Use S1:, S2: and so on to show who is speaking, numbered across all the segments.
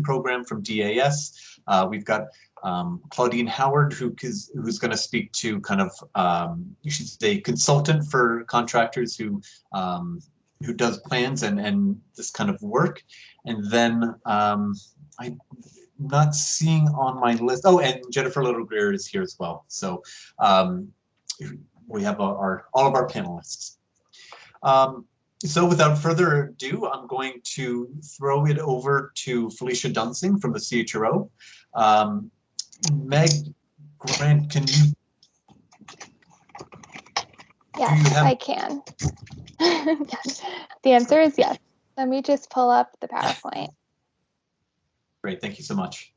S1: program from DAS. We've got Claudine Howard, who's going to speak to kind of, she's a consultant for contractors who does plans and this kind of work. And then I'm not seeing on my list, oh, and Jennifer Little-Greer is here as well. So we have all of our panelists. So without further ado, I'm going to throw it over to Felicia Dunsing from the CHRO. Meg, Grant, can you?
S2: Yes, I can. The answer is yes. Let me just pull up the PowerPoint.
S1: Great, thank you so much.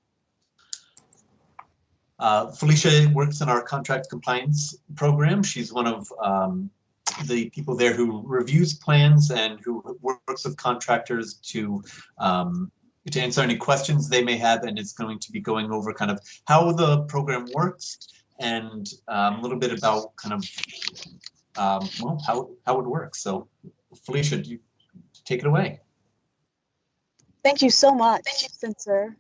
S1: Felicia works in our contract compliance program. She's one of the people there who reviews plans and who works with contractors to answer any questions they may have, and is going to be going over kind of how the program works and a little bit about kind of well, how it works. So Felicia, do you take it away?
S3: Thank you so much, Spencer.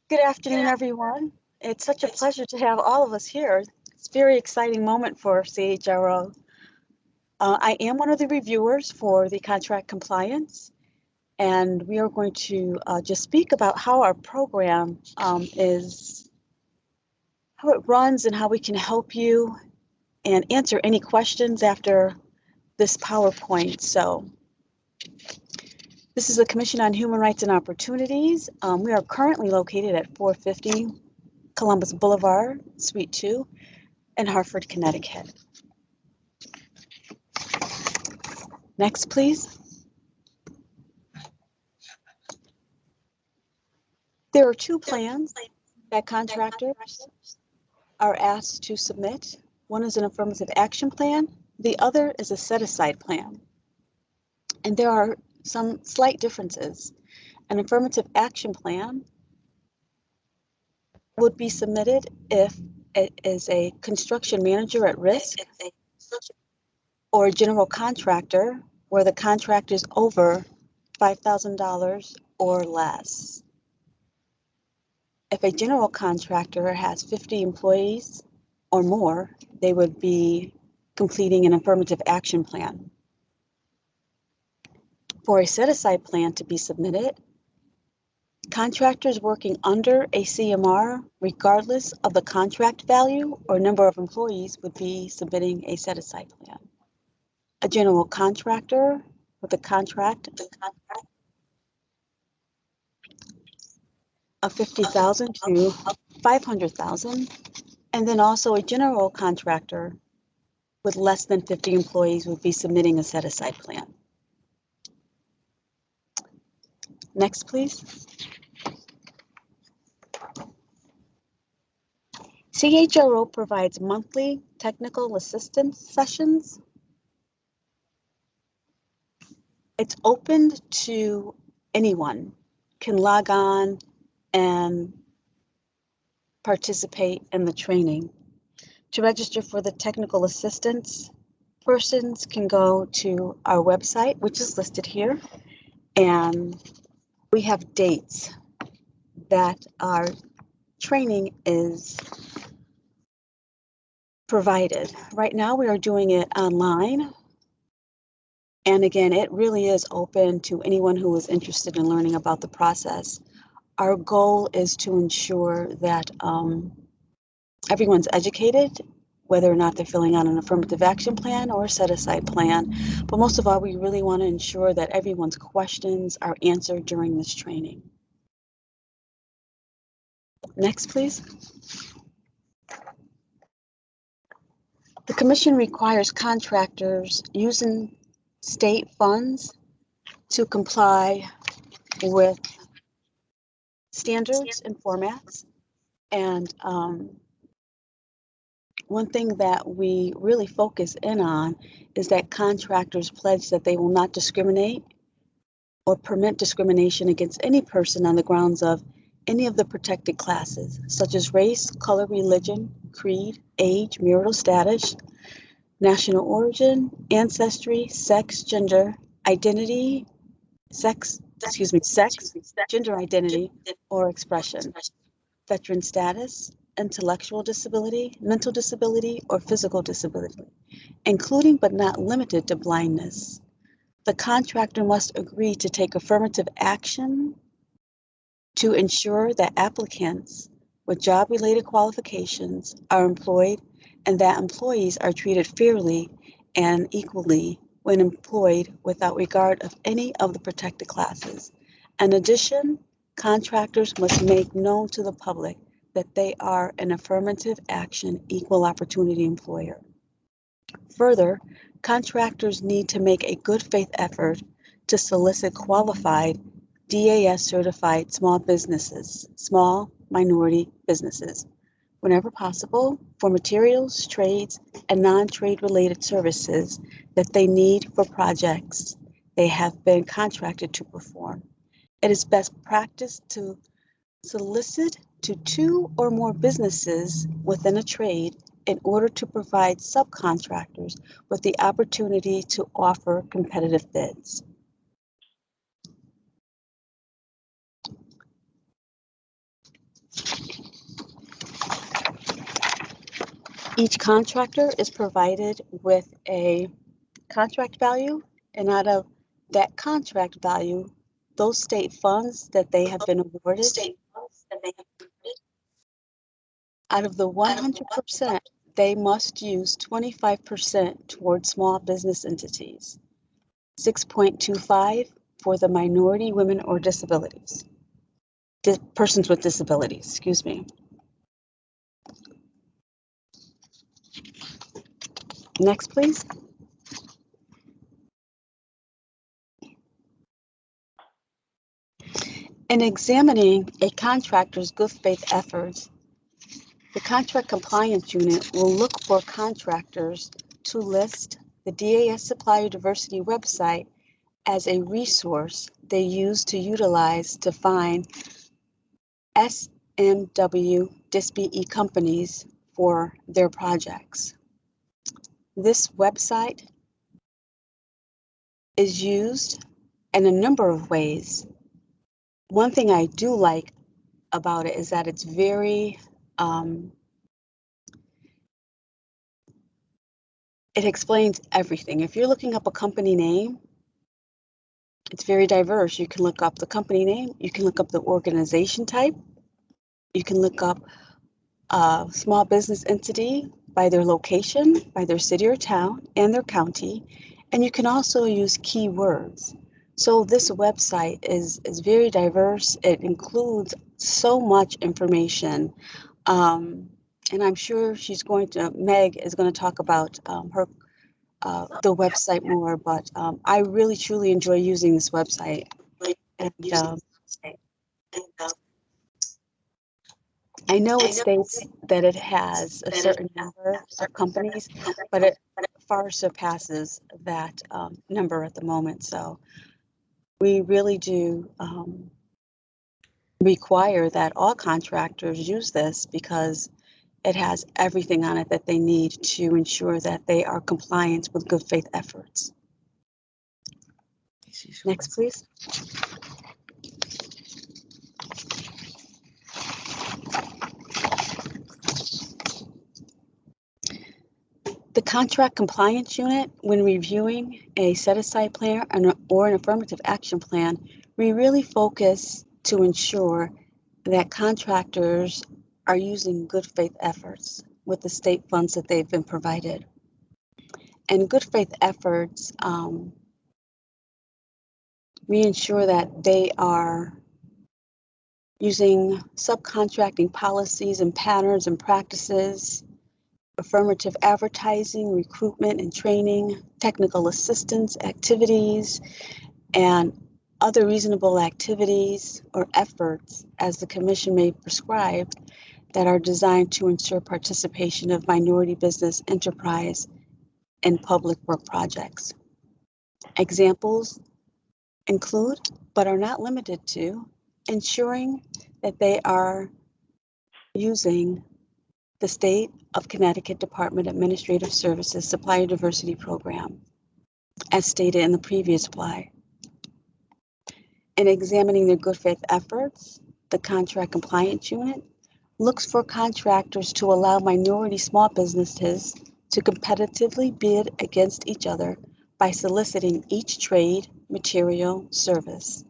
S3: Good afternoon, everyone. It's such a pleasure to have all of us here. It's a very exciting moment for CHRO. I am one of the reviewers for the contract compliance, and we are going to just speak about how our program how it runs and how we can help you and answer any questions after this PowerPoint. So this is the Commission on Human Rights and Opportunities. We are currently located at 450 Columbus Boulevard, Suite 2 in Hartford, Connecticut. Next, please. There are two plans that contractors are asked to submit. One is an affirmative action plan. The other is a set-aside plan. And there are some slight differences. An affirmative action plan would be submitted if it is a construction manager at risk or a general contractor where the contract is over $5,000 or less. If a general contractor has 50 employees or more, they would be completing an affirmative action plan. For a set-aside plan to be submitted, contractors working under a CMR, regardless of the contract value or number of employees, would be submitting a set-aside plan. A general contractor with a contract of 50,000 to 500,000, and then also a general contractor with less than 50 employees would be submitting a set-aside plan. Next, please. CHRO provides monthly technical assistance sessions. It's open to anyone, can log on and participate in the training. To register for the technical assistance, persons can go to our website, which is listed here, and we have dates that our training is provided. Right now we are doing it online. And again, it really is open to anyone who is interested in learning about the process. Our goal is to ensure that everyone's educated, whether or not they're filling out an affirmative action plan or a set-aside plan. But most of all, we really want to ensure that everyone's questions are answered during this training. Next, please. The Commission requires contractors using state funds to comply with standards and formats. And one thing that we really focus in on is that contractors pledge that they will not discriminate or permit discrimination against any person on the grounds of any of the protected classes, such as race, color, religion, creed, age, marital status, national origin, ancestry, sex, gender, identity, sex sex, gender identity, or expression, veteran status, intellectual disability, mental disability, or physical disability, including but not limited to blindness. The contractor must agree to take affirmative action to ensure that applicants with job-related qualifications are employed and that employees are treated fairly and equally when employed without regard of any of the protected classes. In addition, contractors must make known to the public that they are an affirmative action equal opportunity employer. Further, contractors need to make a good faith effort to solicit qualified DAS certified small minority businesses, whenever possible, for materials, trades, and non-trade related services that they need for projects they have been contracted to perform. It is best practice to solicit to 2 or more businesses within a trade in order to provide subcontractors with the opportunity to offer competitive bids. Each contractor is provided with a contract value, and out of that contract value, those state funds that they have been awarded, out of the 100%, they must use 25% towards small business entities, 6.25 for the minority, women, or disabilities, persons with disabilities, excuse me. Next, please. In examining a contractor's good faith efforts, the Contract Compliance Unit will look for contractors to list the DAS Supplier Diversity website as a resource they use to utilize to find SMW DISBE companies for their projects. This website is used in a number of ways. One thing I do like about it is that it's very, it explains everything. If you're looking up a company name, it's very diverse. You can look up the company name, you can look up the organization type, you can look up a small business entity by their location, by their city or town, and their county, and you can also use keywords. So this website is very diverse. It includes so much information. And I'm sure Meg is going to talk about the website more, but I really truly enjoy using this website. And I know it states that it has a certain number of companies, but it far surpasses that number at the moment. So we really do require that all contractors use this because it has everything on it that they need to ensure that they are compliant with good faith efforts. Next, please. The Contract Compliance Unit, when reviewing a set-aside plan or an affirmative action plan, we really focus to ensure that contractors are using good faith efforts with the state funds that they've been provided. And good faith efforts, we ensure that they are using subcontracting policies and patterns and practices, affirmative advertising, recruitment and training, technical assistance activities, and other reasonable activities or efforts as the Commission may prescribe that are designed to ensure participation of minority business enterprise in public work projects. Examples include, but are not limited to, ensuring that they are using the State of Connecticut Department of Administrative Services Supplier Diversity Program, as stated in the previous slide. In examining their good faith efforts, the Contract Compliance Unit looks for contractors to allow minority small businesses to competitively bid against each other by soliciting each trade, material, service.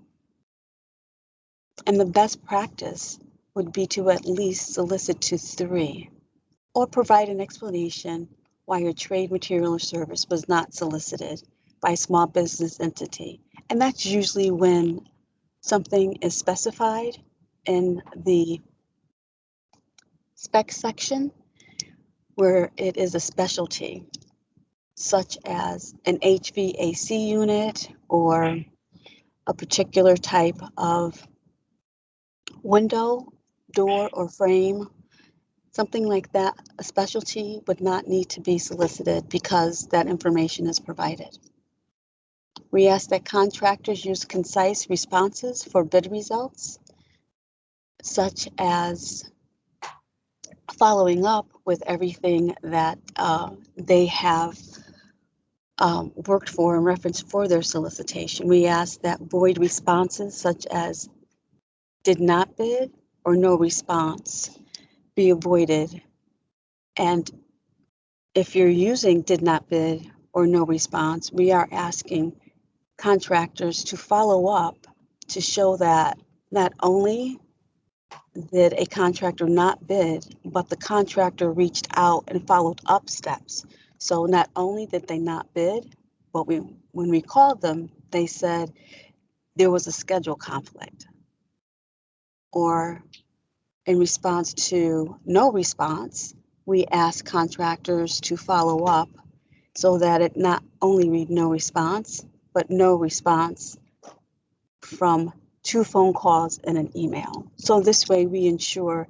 S3: And the best practice would be to at least solicit to 3, or provide an explanation why your trade, material, or service was not solicited by a small business entity. And that's usually when something is specified in the spec section where it is a specialty, such as an HVAC unit or a particular type of window, door, or frame. Something like that, a specialty would not need to be solicited because that information is provided. We ask that contractors use concise responses for bid results, such as following up with everything that they have worked for and referenced for their solicitation. We ask that void responses such as did not bid or no response be avoided. And if you're using did not bid or no response, we are asking contractors to follow up to show that not only did a contractor not bid, but the contractor reached out and followed up steps. So not only did they not bid, but when we called them, they said there was a schedule conflict. Or in response to no response, we asked contractors to follow up so that it not only read no response, but no response from 2 phone calls and an email. So this way we ensure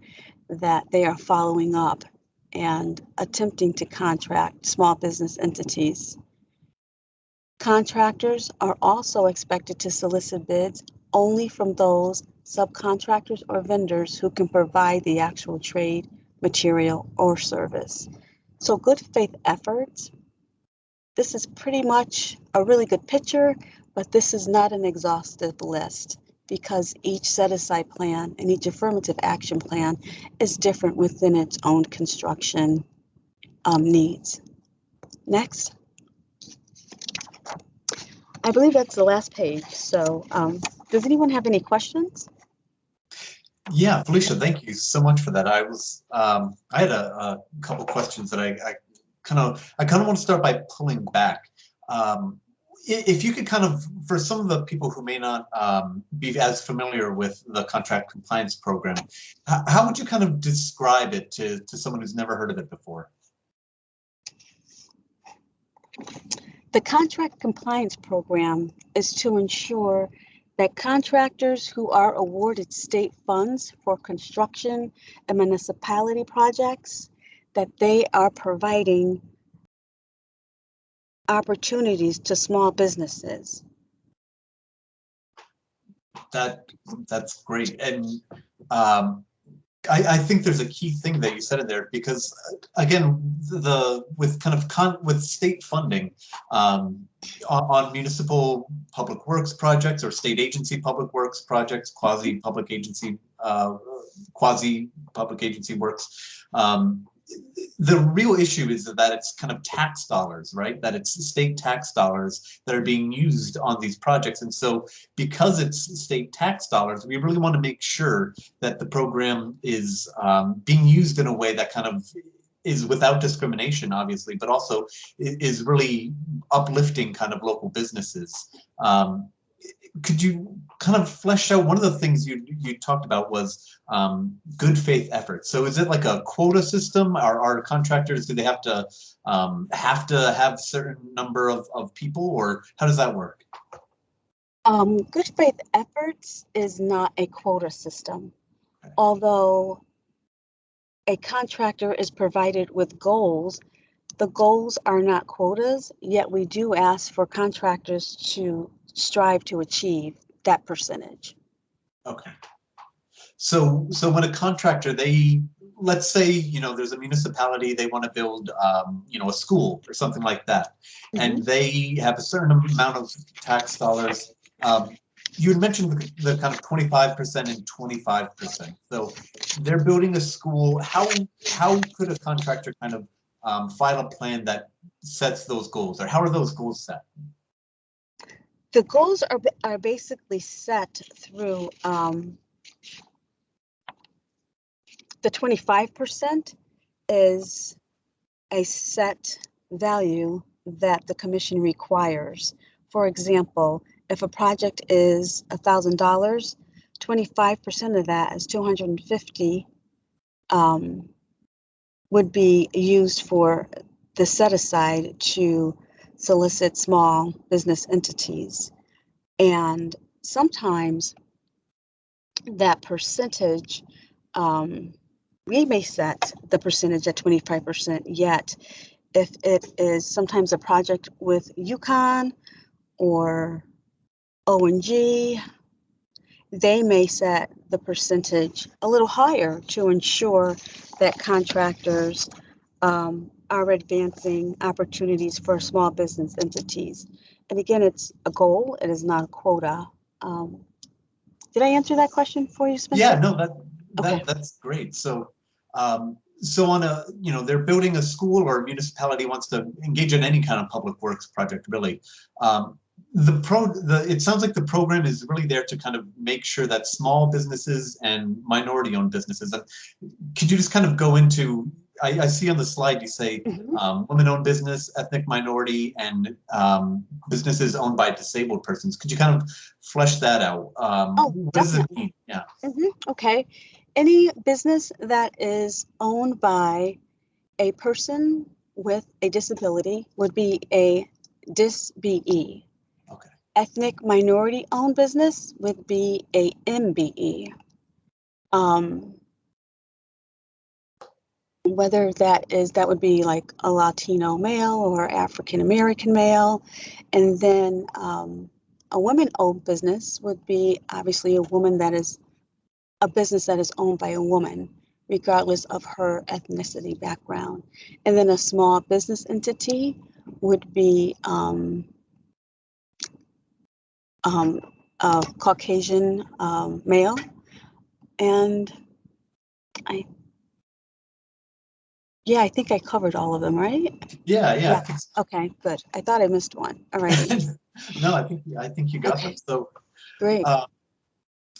S3: that they are following up and attempting to contract small business entities. Contractors are also expected to solicit bids only from those subcontractors or vendors who can provide the actual trade, material, or service. So good faith efforts, this is pretty much a really good picture, but this is not an exhaustive list because each set-aside plan and each affirmative action plan is different within its own construction needs. Next. I believe that's the last page. So does anyone have any questions?
S1: Yeah, Felicia, thank you so much for that. I had a couple questions that I kind of want to start by pulling back. If you could kind of, for some of the people who may not be as familiar with the contract compliance program, how would you kind of describe it to someone who's never heard of it before?
S3: The contract compliance program is to ensure that contractors who are awarded state funds for construction and municipality projects, that they are providing opportunities to small businesses.
S1: That's great. And I think there's a key thing that you said in there because again, with state funding on municipal public works projects or state agency public works projects, quasi public agency works, the real issue is that it's kind of tax dollars, right? That it's state tax dollars that are being used on these projects. And so because it's state tax dollars, we really want to make sure that the program is being used in a way that kind of is without discrimination, obviously, but also is really uplifting kind of local businesses. Could you kind of flesh out, one of the things you talked about was good faith efforts. So is it like a quota system? Are contractors, do they have to have a certain number of people, or how does that work?
S3: Good faith efforts is not a quota system. Okay. Although a contractor is provided with goals, the goals are not quotas, yet we do ask for contractors to strive to achieve that percentage. Okay.
S1: So when a contractor, let's say, there's a municipality, they want to build, a school or something like that, and they have a certain amount of tax dollars. you had mentioned the kind of 25% and 25%. So they're building a school. How could a contractor kind of file a plan that sets those goals, or how are those goals set?
S3: The goals are basically set through the 25% is a set value that the commission requires. For example, if a project is $1,000, 25% of that is $250 would be used for the set aside to solicit small business entities. And sometimes that percentage, we may set the percentage at 25%, yet if it is sometimes a project with UConn or O&G, they may set the percentage a little higher to ensure that contractors are advancing opportunities for small business entities. And again, it's a goal, it is not a quota. Did I answer that question for you, Spencer?
S1: Yeah, no, that's great. So so on a, they're building a school, or a municipality wants to engage in any kind of public works project, really. It sounds like the program is really there to kind of make sure that small businesses and minority-owned businesses, and could you just kind of go into, I see on the slide you say women-owned business, ethnic minority, and businesses owned by disabled persons. Could you kind of flesh that out? What does it mean? Yeah.
S3: Okay. Any business that is owned by a person with a disability would be a DISBE.
S1: Okay.
S3: Ethnic minority-owned business would be a MBE. Whether that would be like a Latino male or African American male. And then a women-owned business would be obviously a business that is owned by a woman, regardless of her ethnicity background. And then a small business entity would be a Caucasian male. And I think I covered all of them, right?
S1: Yeah.
S3: Okay, good. I thought I missed one. All right.
S1: No, I think you got them. So
S3: great.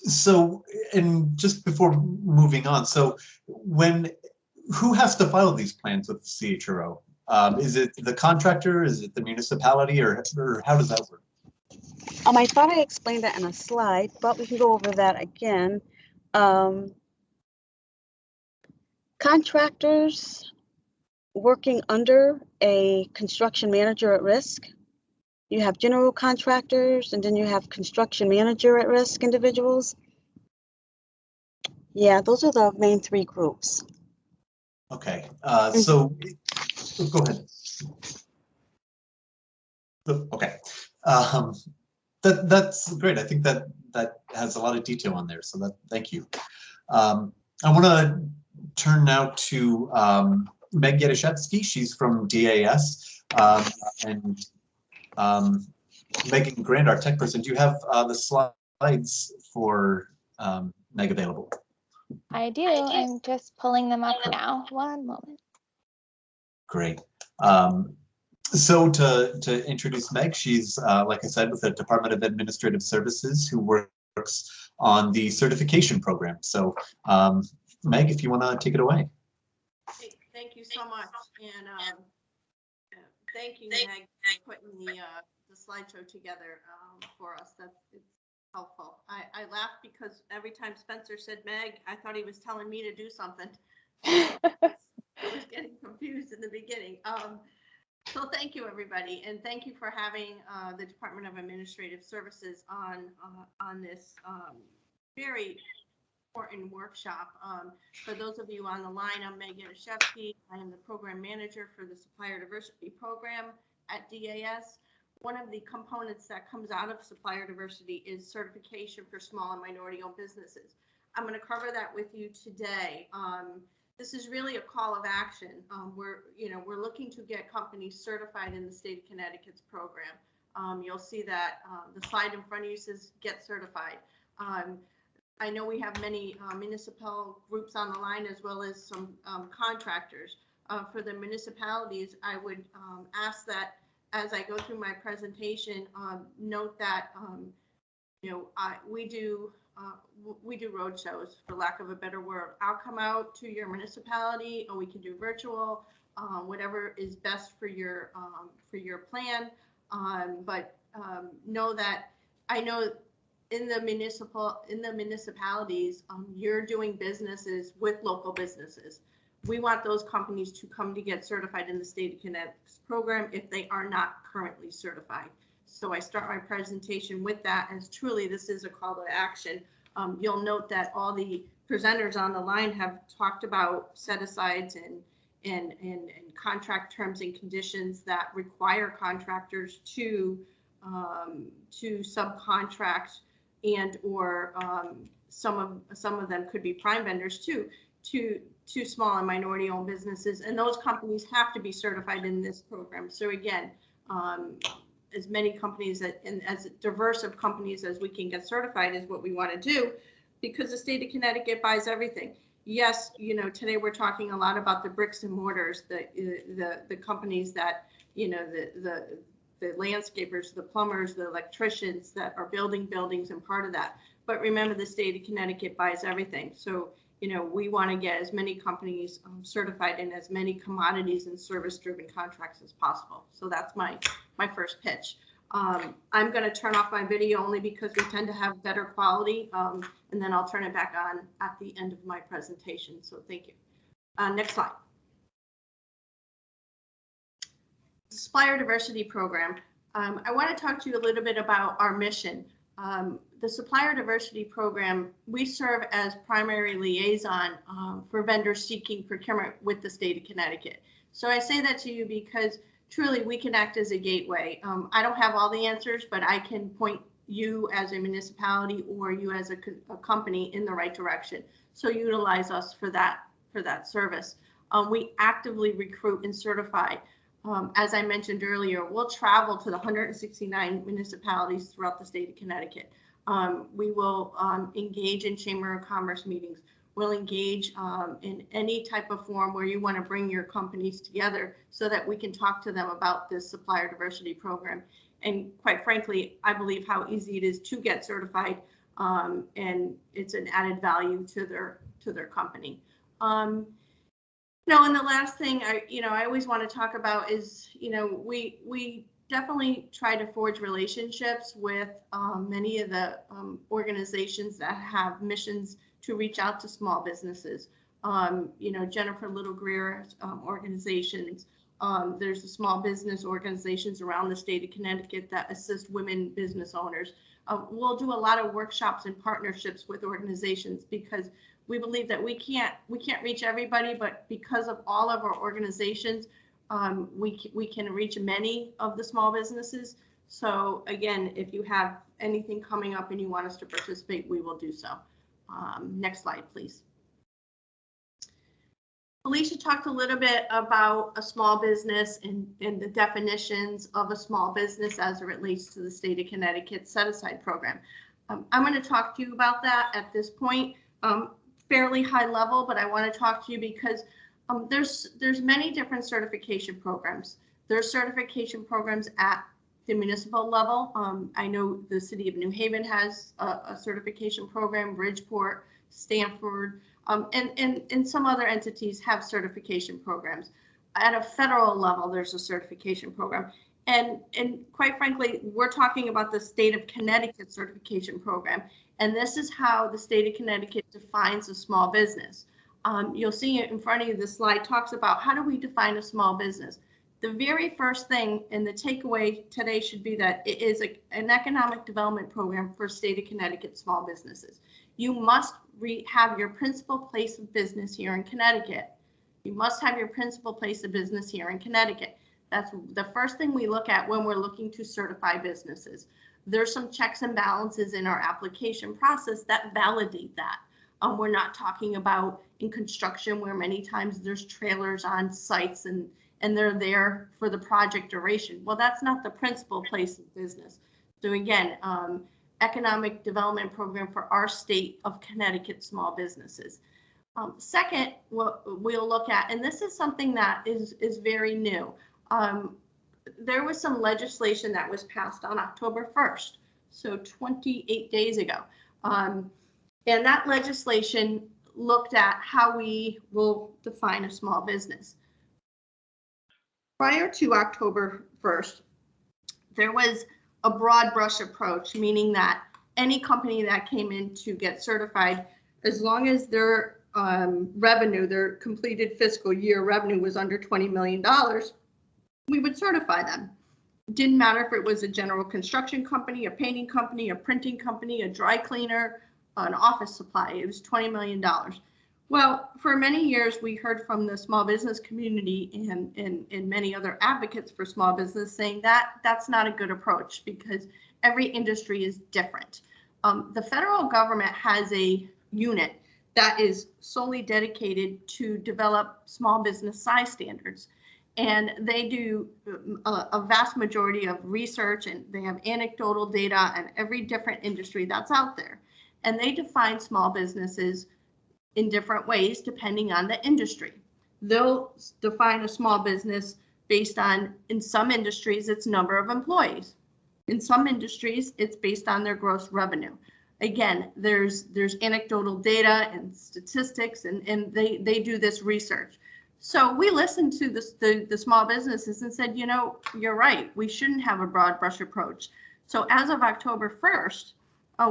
S1: So, and just before moving on, so who has to file these plans with the CHRO? Is it the contractor? Is it the municipality, or how does that work?
S3: I thought I explained that in a slide, but we can go over that again. Contractors working under a construction manager at risk. You have general contractors, and then you have construction manager at risk individuals. Yeah, those are the main three groups.
S1: Okay, so go ahead. Okay, that's great. I think that has a lot of detail on there. So thank you. I want to turn now to Meg Yadashevsky. She's from DAS, and Megan Grand, our tech person. Do you have the slides for Meg available?
S2: I do. I'm just pulling them up now. One moment.
S1: Great. So to introduce Meg, she's, like I said, with the Department of Administrative Services, who works on the certification program. So Meg, if you want to take it away.
S4: Thank you so much. And thank you, Meg, for putting the slideshow together for us. It's helpful. I laughed because every time Spencer said Meg, I thought he was telling me to do something. I was getting confused in the beginning. So thank you, everybody, and thank you for having the Department of Administrative Services on this very important workshop. For those of you on the line, I'm Meg Yadashevsky. I am the program manager for the Supplier Diversity Program at DAS. One of the components that comes out of supplier diversity is certification for small and minority-owned businesses. I'm going to cover that with you today. This is really a call of action. We're looking to get companies certified in the state of Connecticut's program. You'll see that the slide in front of you says get certified. I know we have many municipal groups on the line, as well as some contractors. For the municipalities, I would ask that as I go through my presentation, note that we do road shows, for lack of a better word. I'll come out to your municipality, or we can do virtual, whatever is best for your plan. But know that I know in the municipalities, you're doing businesses with local businesses. We want those companies to come to get certified in the state of Connecticut's program if they are not currently certified. So I start my presentation with that, as truly this is a call to action. You'll note that all the presenters on the line have talked about set-asides and contract terms and conditions that require contractors to subcontract, and or some of them could be prime vendors too, to small and minority owned businesses, and those companies have to be certified in this program. So again, as many companies and as diverse of companies as we can get certified is what we want to do, because the state of Connecticut buys everything. Yes, today we're talking a lot about the bricks and mortars, the companies that, the landscapers, the plumbers, the electricians that are building buildings and part of that. But remember, the state of Connecticut buys everything. So, we want to get as many companies certified in as many commodities and service-driven contracts as possible. So that's my first pitch. I'm going to turn off my video only because we tend to have better quality, and then I'll turn it back on at the end of my presentation. So thank you. Next slide. Supplier diversity program. I want to talk to you a little bit about our mission. The Supplier Diversity Program, we serve as primary liaison for vendors seeking procurement with the state of Connecticut. So I say that to you because truly we can act as a gateway. I don't have all the answers, but I can point you as a municipality or you as a company in the right direction. So utilize us for that service. We actively recruit and certify. As I mentioned earlier, we'll travel to the 169 municipalities throughout the state of Connecticut. We will engage in Chamber of Commerce meetings. We'll engage in any type of forum where you want to bring your companies together so that we can talk to them about this supplier diversity program. And quite frankly, I believe how easy it is to get certified, and it's an added value to their company. And the last thing I always want to talk about is, we definitely try to forge relationships with many of the organizations that have missions to reach out to small businesses. Jennifer Little Greer's organizations. There's the small business organizations around the state of Connecticut that assist women business owners. We'll do a lot of workshops and partnerships with organizations because we believe that we can't reach everybody, but because of all of our organizations, we can reach many of the small businesses. So again, if you have anything coming up and you want us to participate, we will do so. Next slide, please. Alicia talked a little bit about a small business and the definitions of a small business as it relates to the state of Connecticut set-aside program. I'm going to talk to you about that at this point, fairly high level, but I want to talk to you because there's many different certification programs. There's certification programs at the municipal level. I know the city of New Haven has a certification program, Bridgeport, Stanford, and some other entities have certification programs. At a federal level, there's a certification program. And quite frankly, we're talking about the state of Connecticut certification program. And this is how the state of Connecticut defines a small business. You'll see it in front of you, this slide talks about how do we define a small business. The very first thing, and the takeaway today should be that it is an economic development program for state of Connecticut small businesses. You must have your principal place of business here in Connecticut. You must have your principal place of business here in Connecticut. That's the first thing we look at when we're looking to certify businesses. There's some checks and balances in our application process that validate that. We're not talking about in construction where many times there's trailers on sites and and they're there for the project duration. Well, that's not the principal place of business. So again, economic development program for our state of Connecticut small businesses. Second, what we'll look at, and this is something that is very new. There was some legislation that was passed on October 1st, so 28 days ago. And that legislation looked at how we will define a small business. Prior to October 1st, there was a broad brush approach, meaning that any company that came in to get certified, as long as their revenue, their completed fiscal year revenue was under $20 million, we would certify them. It didn't matter if it was a general construction company, a painting company, a printing company, a dry cleaner, an office supply. It was $20 million. Well, for many years, we heard from the small business community and many other advocates for small business saying that that's not a good approach because every industry is different. The federal government has a unit that is solely dedicated to develop small business size standards. And they do a vast majority of research, and they have anecdotal data on every different industry that's out there. And they define small businesses in different ways depending on the industry. They'll define a small business based on, in some industries, its number of employees. In some industries, it's based on their gross revenue. Again, there's anecdotal data and statistics, and they do this research. So we listened to the small businesses and said, you know, you're right, we shouldn't have a broad brush approach. So as of October 1st,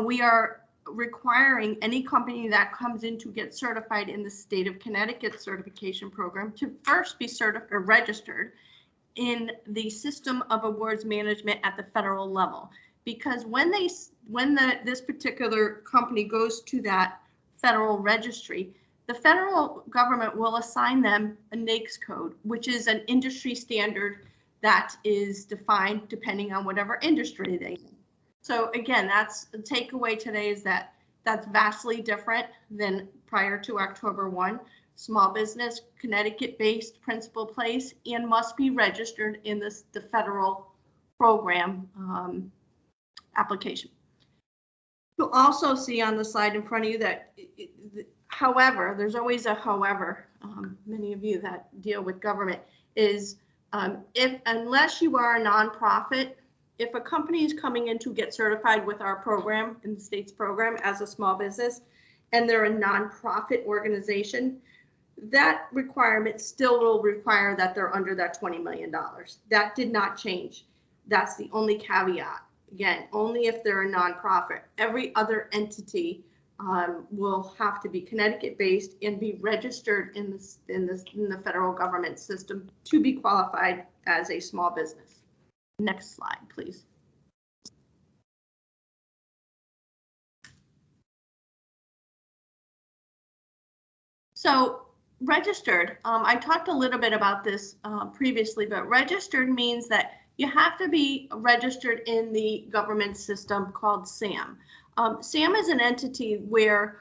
S4: we are requiring any company that comes in to get certified in the state of Connecticut certification program to first be certified or registered in the system of awards management at the federal level. Because when this particular company goes to that federal registry, the federal government will assign them a NAICS code, which is an industry standard that is defined depending on whatever industry they're in. So again, that's the takeaway today, is that that's vastly different than prior to October 1. Small business, Connecticut-based principal place, and must be registered in the federal program application. You'll also see on the slide in front of you that, however, there's always a however, many of you that deal with government, is unless you are a nonprofit, if a company is coming in to get certified with our program, in the state's program, as a small business, and they're a nonprofit organization, that requirement still will require that they're under that $20 million. That did not change. That's the only caveat. Again, only if they're a nonprofit. Every other entity will have to be Connecticut-based and be registered in the federal government system to be qualified as a small business. Next slide, please. So registered, I talked a little bit about this previously, but registered means that you have to be registered in the government system called SAM. SAM is an entity where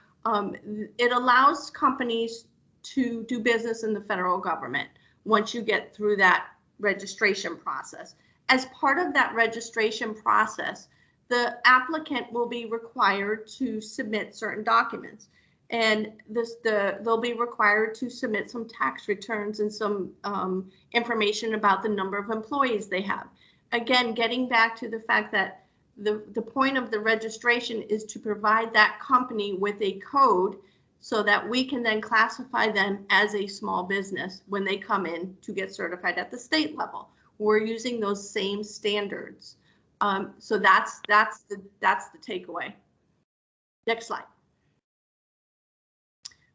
S4: it allows companies to do business in the federal government once you get through that registration process. As part of that registration process, the applicant will be required to submit certain documents. And they'll be required to submit some tax returns and some information about the number of employees they have. Again, getting back to the fact that the point of the registration is to provide that company with a code so that we can then classify them as a small business when they come in to get certified at the state level. We're using those same standards. So that's the takeaway. Next slide.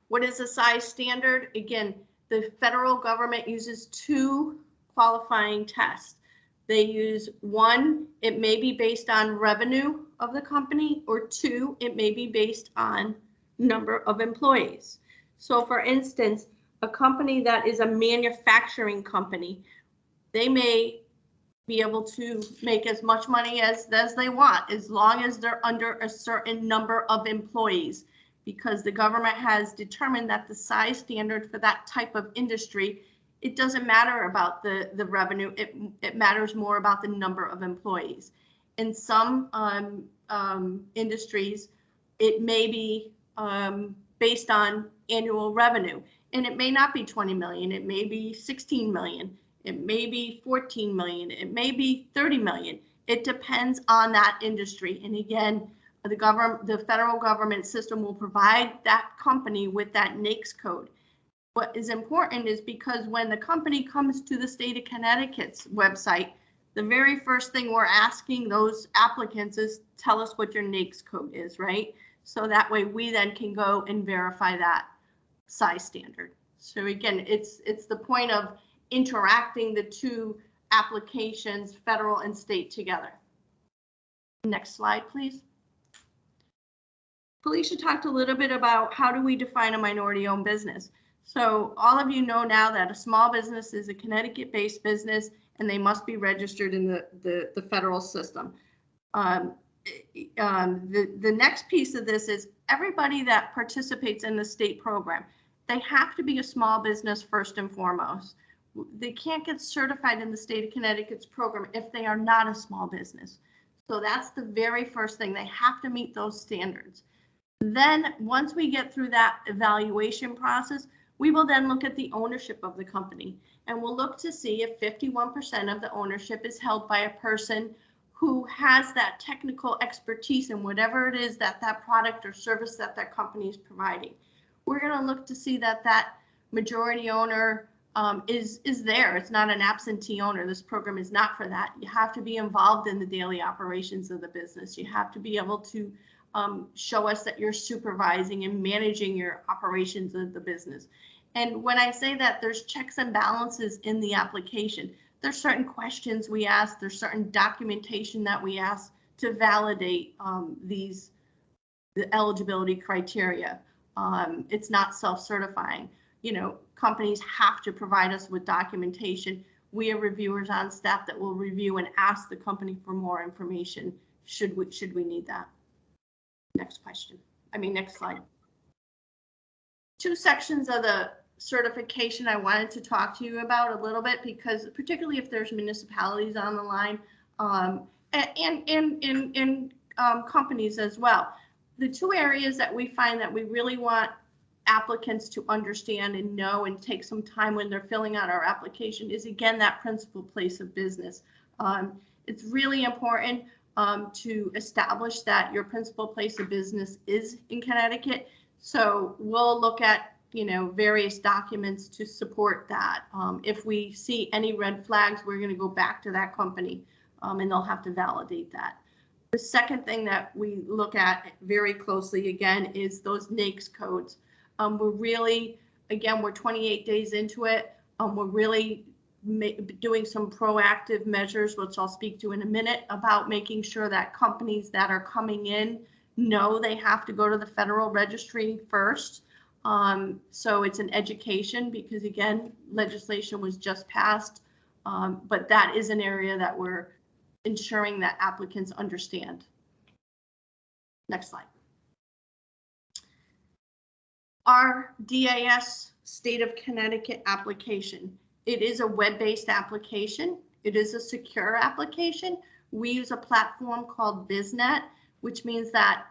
S4: What is a size standard? Again, the federal government uses two qualifying tests. They use one, it may be based on revenue of the company, or two, it may be based on number of employees. So for instance, a company that is a manufacturing company, they may be able to make as much money as they want, as long as they're under a certain number of employees, because the government has determined that the size standard for that type of industry it doesn't matter about the revenue. It matters more about the number of employees. In some industries, it may be based on annual revenue, and it may not be 20 million. It may be 16 million. It may be 14 million. It may be 30 million. It depends on that industry. And again, the federal government system will provide that company with that NAICS code. What is important is because when the company comes to the state of Connecticut's website, the very first thing we're asking those applicants is tell us what your NAICS code is, right? So that way we then can go and verify that size standard. So again, it's the point of interacting the two applications, federal and state, together. Next slide, please. Felicia talked a little bit about how do we define a minority-owned business. So all of you know now that a small business is a Connecticut-based business and they must be registered in the federal system. The next piece of this is everybody that participates in the state program, they have to be a small business first and foremost. They can't get certified in the state of Connecticut's program if they are not a small business. So that's the very first thing. They have to meet those standards. Then once we get through that evaluation process, we will then look at the ownership of the company, and we'll look to see if 51% of the ownership is held by a person who has that technical expertise in whatever it is that that product or service that that company is providing. We're going to look to see that that majority owner is there. It's not an absentee owner. This program is not for that. You have to be involved in the daily operations of the business. You have to be able to show us that you're supervising and managing your operations of the business. And when I say that, there's checks and balances in the application. There's certain questions we ask, there's certain documentation that we ask to validate the eligibility criteria. It's not self-certifying. You know, companies have to provide us with documentation. We have reviewers on staff that will review and ask the company for more information should we need that. Next question. Next slide. Two sections of the certification I wanted to talk to you about a little bit, because particularly if there's municipalities on the line and companies as well. The two areas that we find that we really want applicants to understand and know and take some time when they're filling out our application is, again, that principal place of business. It's really important to establish that your principal place of business is in Connecticut. So we'll look at, various documents to support that. If we see any red flags, we're going to go back to that company and they'll have to validate that. The second thing that we look at very closely, again, is those NAICS codes. We're really, again, we're 28 days into it. We're really doing some proactive measures, which I'll speak to in a minute, about making sure that companies that are coming in know they have to go to the federal registry first. So it's an education, because again, legislation was just passed, but that is an area that we're ensuring that applicants understand. Next slide. Our DAS State of Connecticut application. It is a web-based application. It is a secure application. We use a platform called BizNet, which means that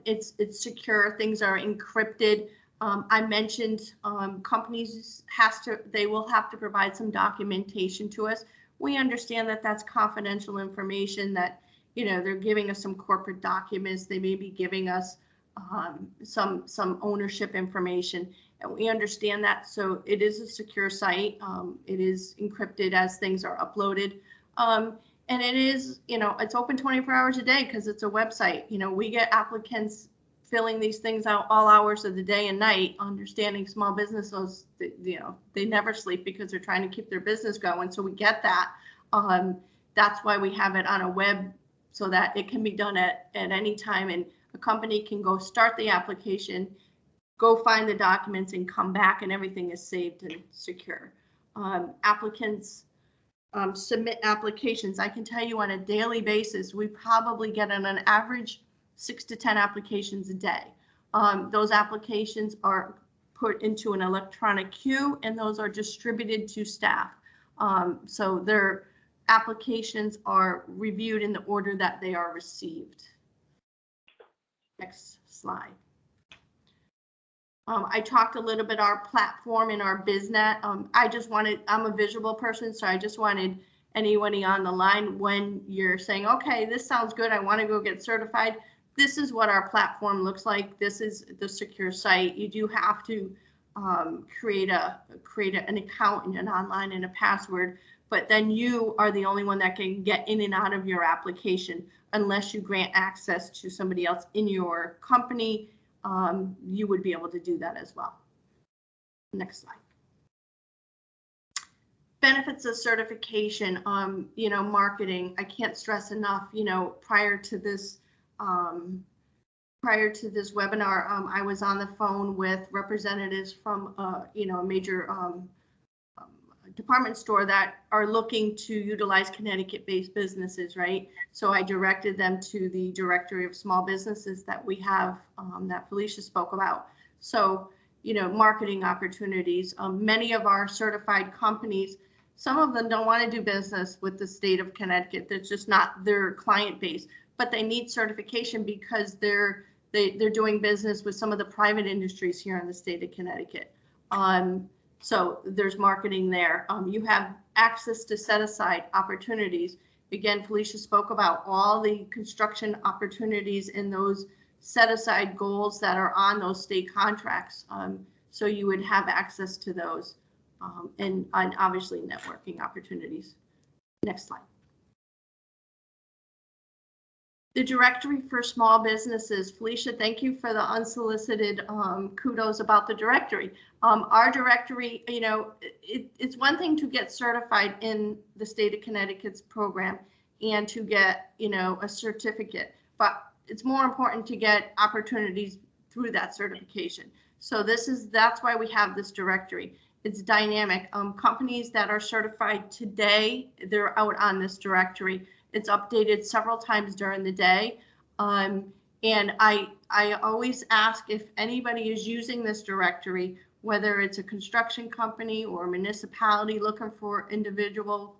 S4: it's secure. Things are encrypted. I mentioned companies will have to provide some documentation to us. We understand that that's confidential information, that they're giving us some corporate documents. They may be giving us some ownership information, and we understand that. So it is a secure site. It is encrypted as things are uploaded. And it is, it's open 24 hours a day because it's a website. We get applicants filling these things out all hours of the day and night, understanding small businesses, they never sleep because they're trying to keep their business going. So we get that. That's why we have it on a web, so that it can be done at any time, and a company can go start the application, go find the documents, and come back, and everything is saved and secure. Applicants submit applications. I can tell you on a daily basis, we probably get on an average 6 to 10 applications a day. Those applications are put into an electronic queue, and those are distributed to staff. So their applications are reviewed in the order that they are received. Next slide. I talked a little bit our platform and our BizNet. I'm a visual person, so I just wanted anybody on the line, when you're saying, okay, this sounds good, I want to go get certified, this is what our platform looks like. This is the secure site. You do have to create an account and an online and a password, but then you are the only one that can get in and out of your application unless you grant access to somebody else in your company. You would be able to do that as well. Next slide. Benefits of certification, marketing. I can't stress enough, prior to this webinar, I was on the phone with representatives from, a major department store that are looking to utilize Connecticut-based businesses, right? So I directed them to the directory of small businesses that we have, that Felicia spoke about. So, marketing opportunities. Many of our certified companies, some of them don't want to do business with the state of Connecticut. That's just not their client base, but they need certification because they're doing business with some of the private industries here in the state of Connecticut. So there's marketing there. You have access to set aside opportunities. Again, Felicia spoke about all the construction opportunities in those set aside goals that are on those state contracts. So you would have access to those, and obviously networking opportunities. Next slide. The directory for small businesses. Felicia, thank you for the unsolicited kudos about the directory. Our directory, it's one thing to get certified in the state of Connecticut's program and to get, a certificate, but it's more important to get opportunities through that certification. So that's why we have this directory. It's dynamic. Companies that are certified today, they're out on this directory. It's updated several times during the day. And I always ask if anybody is using this directory, whether it's a construction company or a municipality looking for individual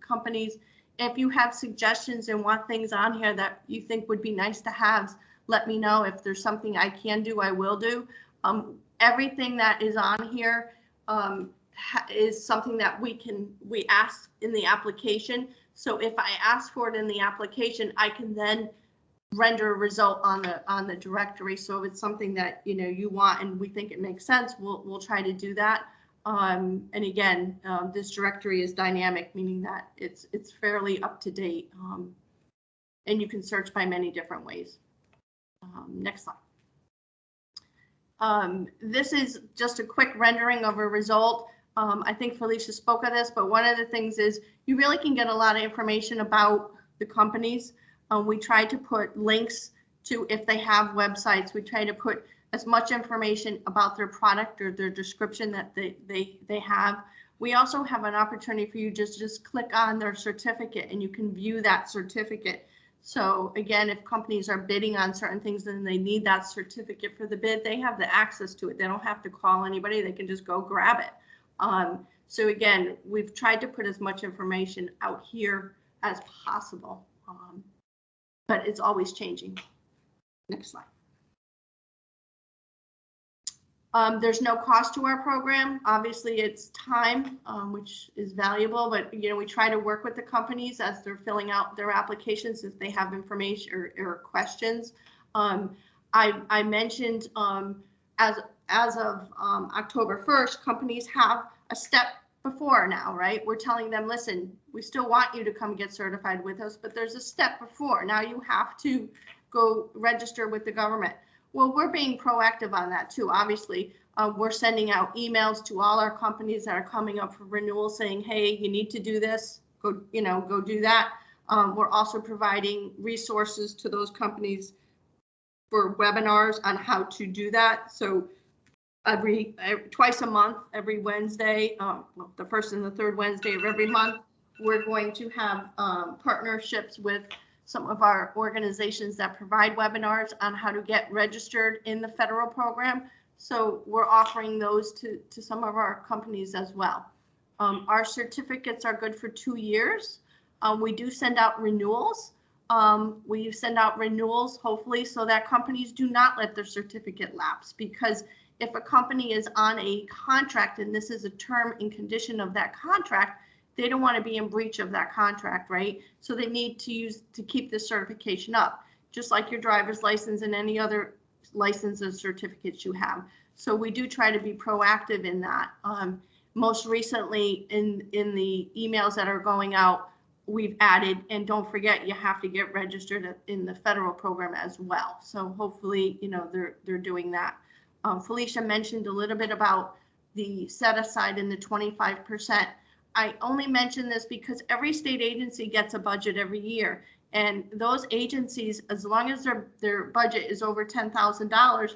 S4: companies, if you have suggestions and want things on here that you think would be nice to have, let me know. If there's something I can do, I will do. Everything that is on here is something that we ask in the application. So if I ask for it in the application, I can then render a result on the directory. So if it's something that you want and we think it makes sense, we'll try to do that. And again, this directory is dynamic, meaning that it's fairly up to date, and you can search by many different ways. Next slide. This is just a quick rendering of a result. I think Felicia spoke of this, but one of the things is you really can get a lot of information about the companies. We try to put links to, if they have websites, we try to put as much information about their product or their description that they have. We also have an opportunity for you to just click on their certificate and you can view that certificate. So again, if companies are bidding on certain things and they need that certificate for the bid, they have the access to it. They don't have to call anybody, they can just go grab it. So again, we've tried to put as much information out here as possible, but it's always changing. Next slide. There's no cost to our program. Obviously, it's time, which is valuable, but we try to work with the companies as they're filling out their applications if they have information or questions. I mentioned as of October 1st, companies have a step before now, right? We're telling them, listen, we still want you to come get certified with us, but there's a step before. Now you have to go register with the government. Well, we're being proactive on that too. Obviously, we're sending out emails to all our companies that are coming up for renewal saying, hey, you need to do this, go do that. We're also providing resources to those companies for webinars on how to do that. So twice a month, every Wednesday, the first and the third Wednesday of every month, we're going to have partnerships with some of our organizations that provide webinars on how to get registered in the federal program. So we're offering those to some of our companies as well. Our certificates are good for 2 years. We do send out renewals. We send out renewals, hopefully, so that companies do not let their certificate lapse, because if a company is on a contract and this is a term and condition of that contract, they don't want to be in breach of that contract, right? So they need to keep this certification up, just like your driver's license and any other license or certificates you have. So we do try to be proactive in that. Most recently in the emails that are going out, we've added, and don't forget, you have to get registered in the federal program as well. So hopefully, you know, they're doing that. Felicia mentioned a little bit about the set aside in the 25%. I only mention this because every state agency gets a budget every year, and those agencies, as long as their budget is over $10,000,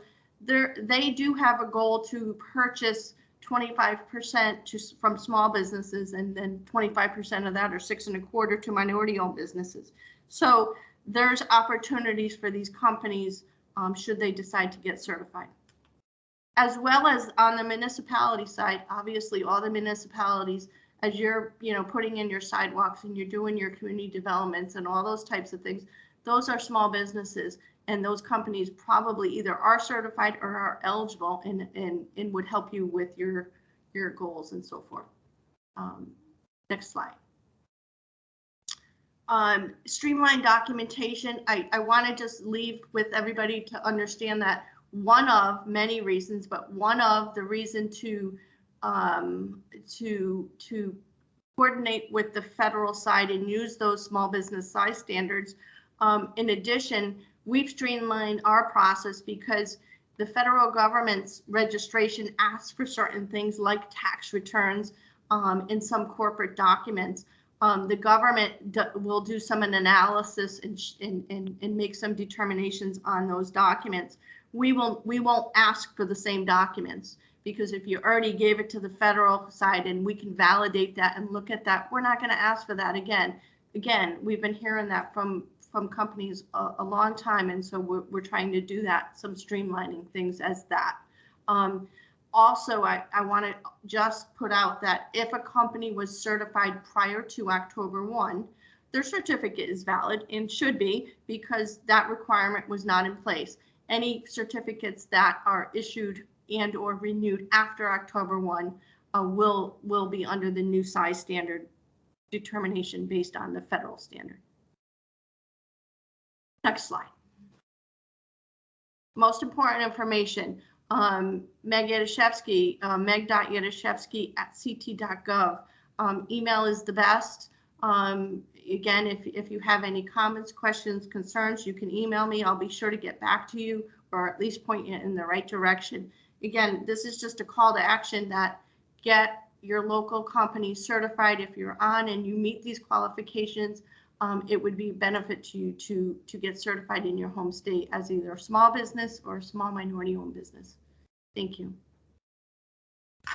S4: they do have a goal to purchase 25% from small businesses, and then 25% of that, or 6.25%, to minority-owned businesses. So there's opportunities for these companies should they decide to get certified. As well as on the municipality side, obviously all the municipalities, as you're putting in your sidewalks and you're doing your community developments and all those types of things, those are small businesses, and those companies probably either are certified or are eligible and would help you with your goals and so forth. Next slide. Streamline documentation. I want to just leave with everybody to understand that one of many reasons, but one of the reason to coordinate with the federal side and use those small business size standards. In addition, we've streamlined our process because the federal government's registration asks for certain things like tax returns and some corporate documents. The government will do some analysis and make some determinations on those documents. We won't ask for the same documents, because if you already gave it to the federal side and we can validate that and look at that, we're not going to ask for that again. Again, we've been hearing that from companies a long time, and so we're trying to do that, some streamlining things as that. Also, I want to just put out that if a company was certified prior to October 1, their certificate is valid and should be, because that requirement was not in place. Any certificates that are issued and or renewed after October 1 will be under the new size standard determination based on the federal standard. Next slide. Most important information. Meg Yadashevsky, meg.yadashevsky@ct.gov. Email is the best. Again, if you have any comments, questions, concerns, you can email me. I'll be sure to get back to you, or at least point you in the right direction. Again, this is just a call to action that get your local company certified. If you're on and you meet these qualifications, it would be a benefit to you to get certified in your home state as either a small business or a small minority-owned business. Thank you.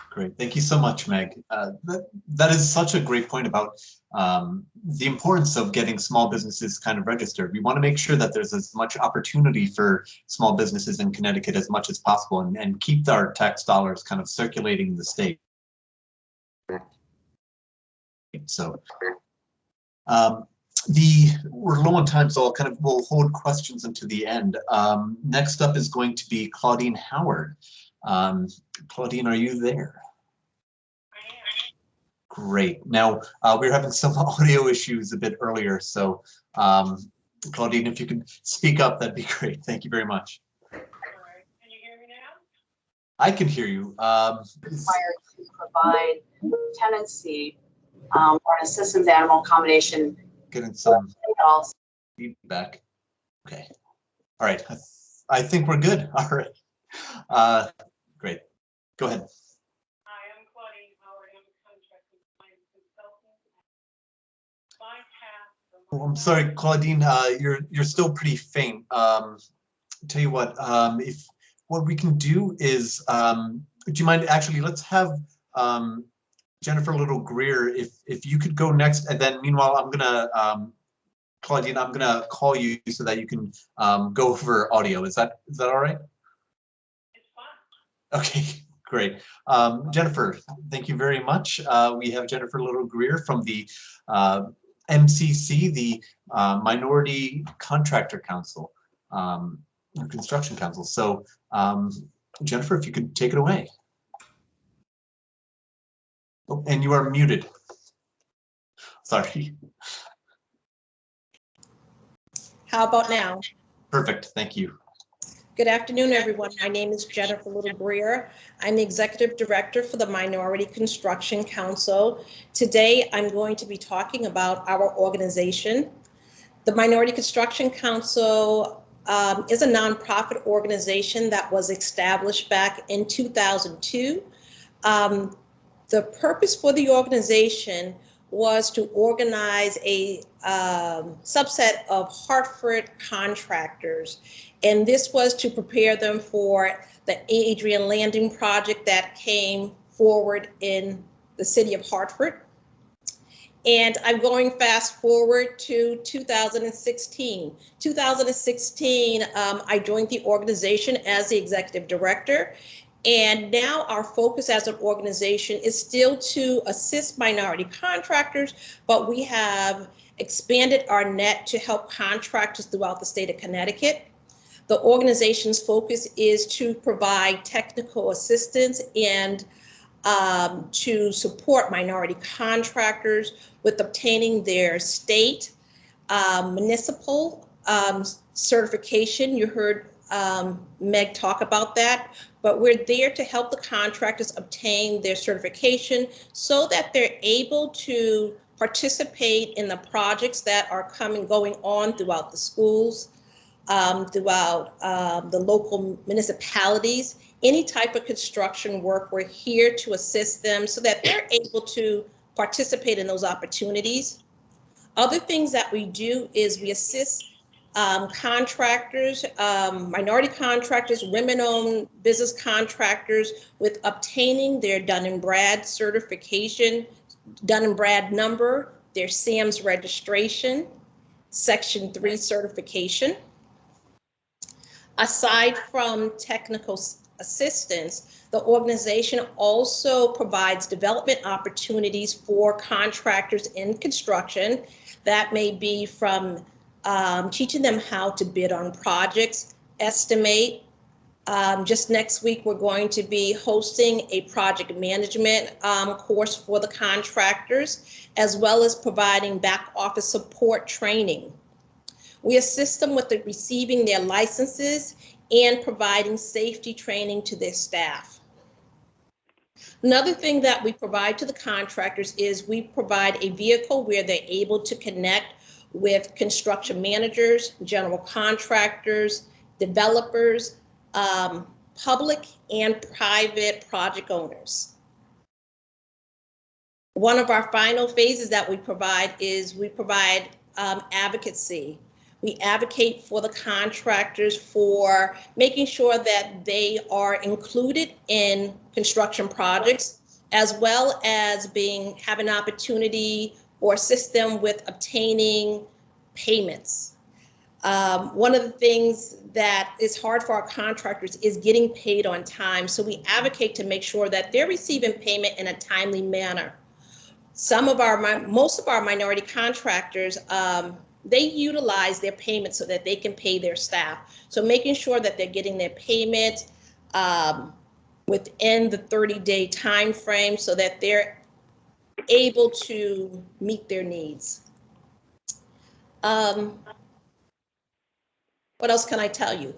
S1: Great. Thank you so much, Meg. That is such a great point about the importance of getting small businesses kind of registered. We want to make sure that there's as much opportunity for small businesses in Connecticut as much as possible, and keep our tax dollars kind of circulating the state. So we're low on time, so we'll hold questions until the end. Next up is going to be Claudine Howard. Claudine, are you there?
S5: I am.
S1: Great. Now, we were having some audio issues a bit earlier, so Claudine, if you can speak up, that'd be great. Thank you very much.
S5: All right. Can you hear me now?
S1: I can hear you.
S6: Required to provide tenancy or an assistance animal accommodation.
S1: Getting some feedback. Okay. All right. I think we're good. All right. Great. Go ahead.
S5: Hi, I'm Claudine Howard. I'm a contract compliance consultant. My task.
S1: Oh, I'm sorry, Claudine. You're still pretty faint. Tell you what. If what we can do is, do you mind actually? Let's have Jennifer Little Greer. If you could go next, and then meanwhile, I'm gonna Claudine. I'm gonna call you so that you can go over audio. Is that all right? Okay, great. Jennifer, thank you very much. We have Jennifer Little-Greer from the MCC, the Minority Contractor Council, or Construction Council. So Jennifer, if you could take it away. Oh, and you are muted. Sorry.
S7: How about now?
S1: Perfect, thank you.
S7: Good afternoon, everyone. My name is Jennifer Little-Greer. I'm the Executive Director for the Minority Construction Council. Today, I'm going to be talking about our organization. The Minority Construction Council is a nonprofit organization that was established back in 2002. The purpose for the organization was to organize a subset of Hartford contractors. And this was to prepare them for the Adrian Landing project that came forward in the city of Hartford. And I'm going fast forward to 2016. 2016, I joined the organization as the executive director. And now our focus as an organization is still to assist minority contractors, but we have expanded our net to help contractors throughout the state of Connecticut. The organization's focus is to provide technical assistance and to support minority contractors with obtaining their state, municipal certification. You heard Meg talk about that, but we're there to help the contractors obtain their certification so that they're able to participate in the projects that are going on throughout the schools, throughout the local municipalities. Any type of construction work, we're here to assist them so that they're able to participate in those opportunities. Other things that we do is we assist contractors, minority contractors, women-owned business contractors with obtaining their Dun & Brad certification, Dun & Brad number, their SAMS registration, Section 3 certification. Aside from technical assistance, the organization also provides development opportunities for contractors in construction. That may be from teaching them how to bid on projects, estimate. Just next week, we're going to be hosting a project management course for the contractors, as well as providing back office support training. We assist them with receiving their licenses and providing safety training to their staff. Another thing that we provide to the contractors is we provide a vehicle where they're able to connect with construction managers, general contractors, developers, public and private project owners. One of our final phases that we provide is we provide advocacy. We advocate for the contractors for making sure that they are included in construction projects, as well as have an opportunity or assist them with obtaining payments. One of the things that is hard for our contractors is getting paid on time. So we advocate to make sure that they're receiving payment in a timely manner. Most of our minority contractors, they utilize their payments so that they can pay their staff. So making sure that they're getting their payment within the 30-day time frame so that they're able to meet their needs. What else can I tell you?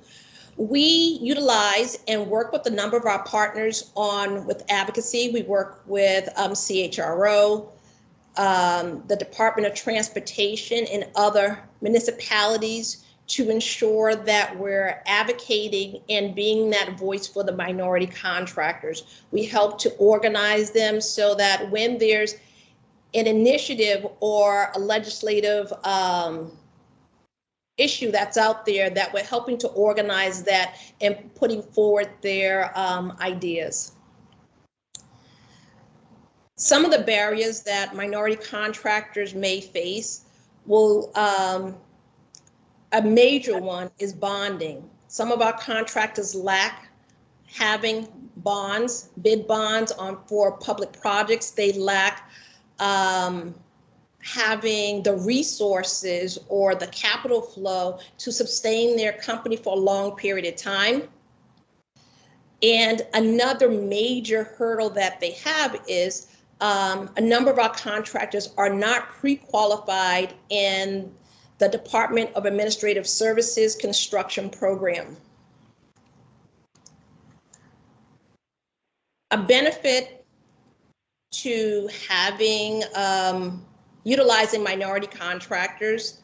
S7: We utilize and work with a number of our partners with advocacy. We work with CHRO, the Department of Transportation, and other municipalities to ensure that we're advocating and being that voice for the minority contractors. We help to organize them so that when there's an initiative or a legislative issue that's out there, that we're helping to organize that and putting forward their ideas. Some of the barriers that minority contractors may face a major one is bonding. Some of our contractors having bonds, bid bonds for public projects. They lack having the resources or the capital flow to sustain their company for a long period of time. And another major hurdle that they have is a number of our contractors are not pre-qualified in the Department of Administrative Services construction program. A benefit to having utilizing minority contractors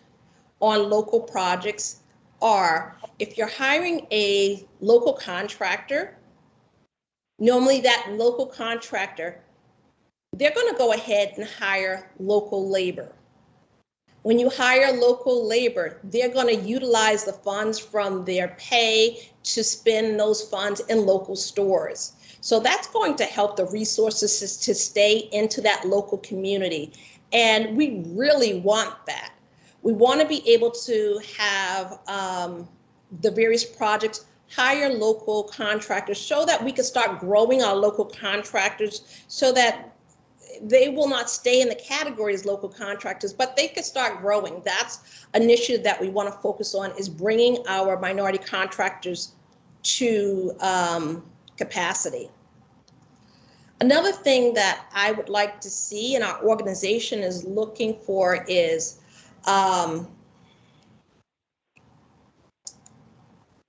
S7: on local projects are, if you're hiring a local contractor, normally that local contractor, they're going to go ahead and hire local labor. When you hire local labor, they're going to utilize the funds from their pay to spend those funds in local stores. So that's going to help the resources to stay into that local community. And we really want that. We want to be able to have the various projects hire local contractors so that we can start growing our local contractors so that they will not stay in the category as local contractors, but they could start growing. That's an initiative that we want to focus on, is bringing our minority contractors to capacity. Another thing that I would like to see and our organization is looking for is,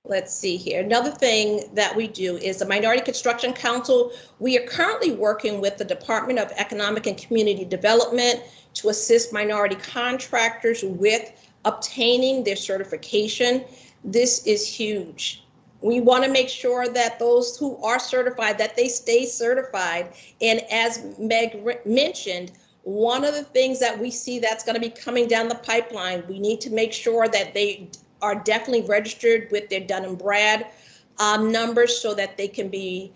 S7: let's see here. Another thing that we do is the Minority Construction Council. We are currently working with the Department of Economic and Community Development to assist minority contractors with obtaining their certification. This is huge. We want to make sure that those who are certified, that they stay certified. And as Meg mentioned, one of the things that we see that's going to be coming down the pipeline, we need to make sure that they are definitely registered with their Dun & Brad numbers so that they can be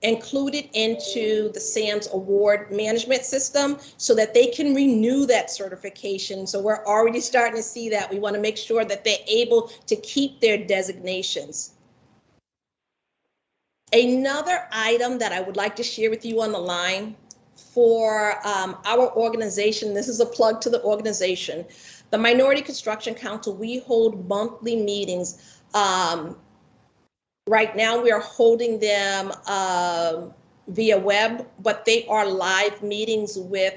S7: included into the SAM's award management system so that they can renew that certification. So we're already starting to see that. We want to make sure that they're able to keep their designations. Another item that I would like to share with you on the line for our organization, this is a plug to the organization, the Minority Construction Council, we hold monthly meetings. Right now we are holding them via web, but they are live meetings with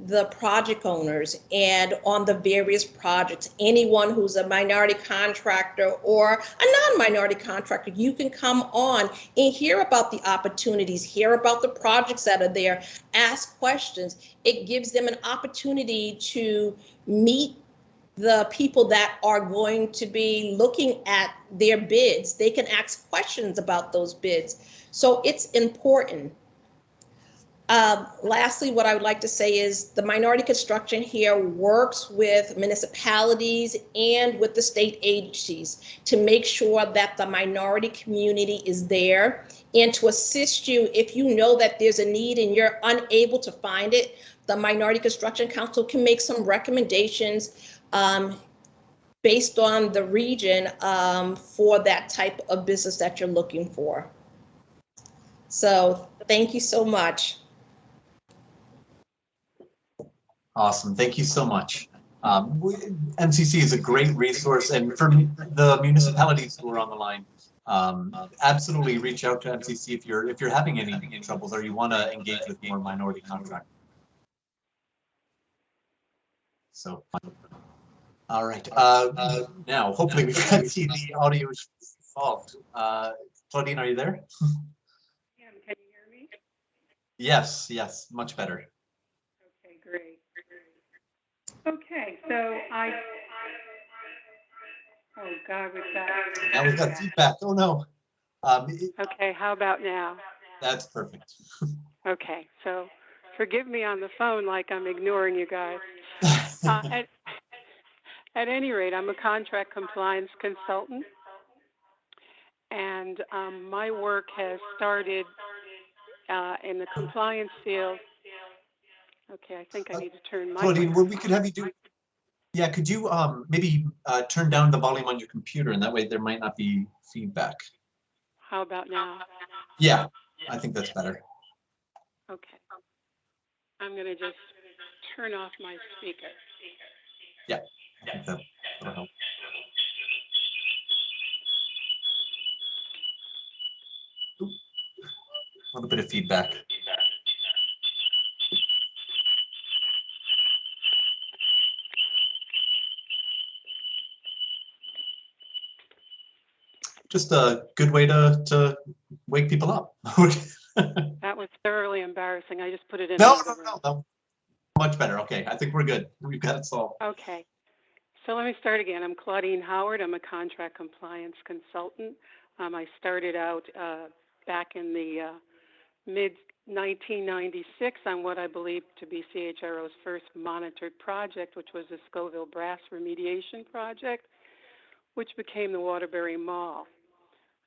S7: the project owners and on the various projects. Anyone who's a minority contractor or a non-minority contractor, you can come on and hear about the opportunities, hear about the projects that are there, ask questions. It gives them an opportunity to meet the people that are going to be looking at their bids. They can ask questions about those bids. So it's important. Lastly, what I would like to say is the minority construction here works with municipalities and with the state agencies to make sure that the minority community is there and to assist you if you know that there's a need and you're unable to find it. The Minority Construction Council can make some recommendations based on the region for that type of business that you're looking for. So thank you so much.
S1: Awesome, thank you so much. MCC is a great resource, and for the municipalities who are on the line, absolutely reach out to MCC if you're having any troubles or you want to engage with more minority contractors. So, all right. Now, hopefully we can see the audio solved. Claudine, are you there?
S5: Can you hear me?
S1: Yes, yes, much better.
S5: Okay, great. Okay, so oh God,
S1: Now we've got feedback. Oh no.
S5: Okay, how about now?
S1: That's perfect.
S5: Okay, so forgive me on the phone like I'm ignoring you guys. At any rate, I'm a contract compliance consultant, and my work has started in the compliance field. Okay, I think I need to turn my
S1: Claudine, well, we could have you do. Yeah, could you maybe turn down the volume on your computer, and that way there might not be feedback.
S5: How about now?
S1: Yeah, I think that's better.
S5: Okay. I'm going to just turn off my speaker.
S1: Yeah, I think that'll help. Oop. A little bit of feedback. Just a good way to wake people up.
S5: That was thoroughly embarrassing. I just put it in
S1: No,
S5: another room.
S1: no. Much better. Okay, I think we're good. We've got it solved.
S5: Okay. So let me start again. I'm Claudine Howard. I'm a contract compliance consultant. I started out back in the mid-1996 on what I believe to be CHRO's first monitored project, which was the Scoville Brass Remediation Project, which became the Waterbury Mall.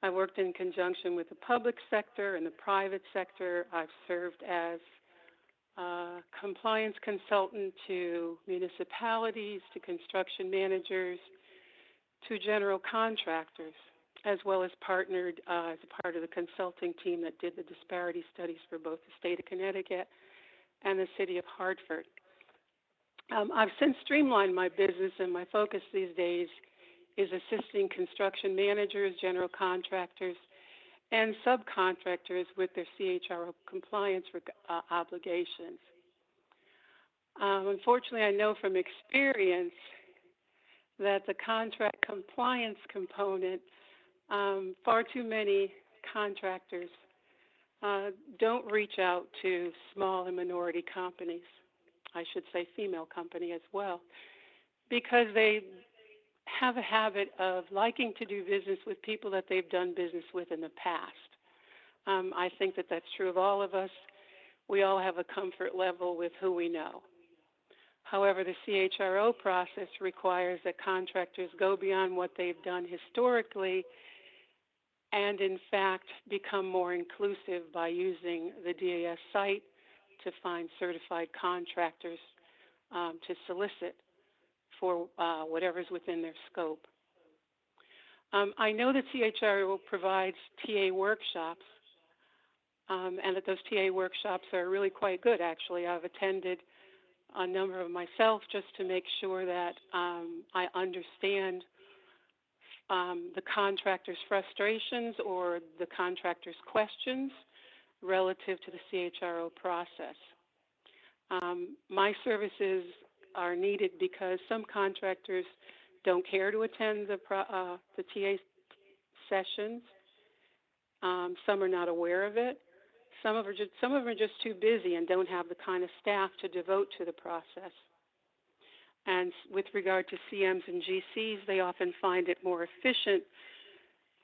S5: I worked in conjunction with the public sector and the private sector. I've served as compliance consultant to municipalities, to construction managers, to general contractors, as well as partnered as a part of the consulting team that did the disparity studies for both the state of Connecticut and the city of Hartford. I've since streamlined my business, and my focus these days is assisting construction managers, general contractors, and subcontractors with their CHRO compliance obligations. Unfortunately, I know from experience that the contract compliance component, far too many contractors don't reach out to small and minority companies. I should say female company as well, because they have a habit of liking to do business with people that they've done business with in the past. I think that that's true of all of us. We all have a comfort level with who we know. However, the CHRO process requires that contractors go beyond what they've done historically and, in fact, become more inclusive by using the DAS site to find certified contractors to solicit for whatever's within their scope. I know that CHRO provides TA workshops, and that those TA workshops are really quite good, actually. I've attended a number of myself just to make sure that I understand the contractor's frustrations or the contractor's questions relative to the CHRO process. My services are needed because some contractors don't care to attend the TA sessions. Some are not aware of it. Some of them are just too busy and don't have the kind of staff to devote to the process. And with regard to CMs and GCs, they often find it more efficient